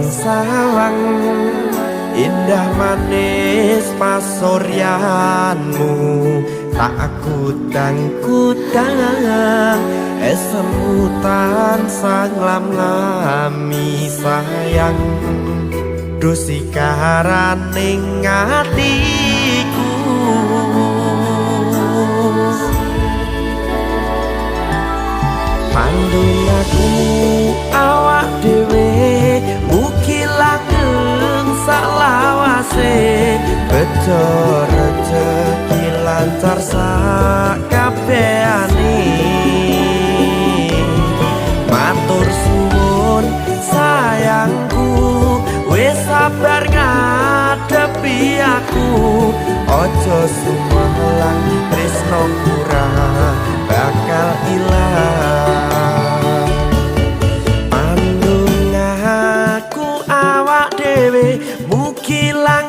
sawang indah manis pasuryanmu tak kudang-kudang esemutan sang lam-lami sayang dosikaran ning atiku pandung aku awak dhewe mugi langgeng salawase bejo rezeki lancar sakabehane matur suwun sayangku wis sabar ngadepi aku ojo sumelang tresno kurang bakal ilang pandung aku awak dhewe mugi lang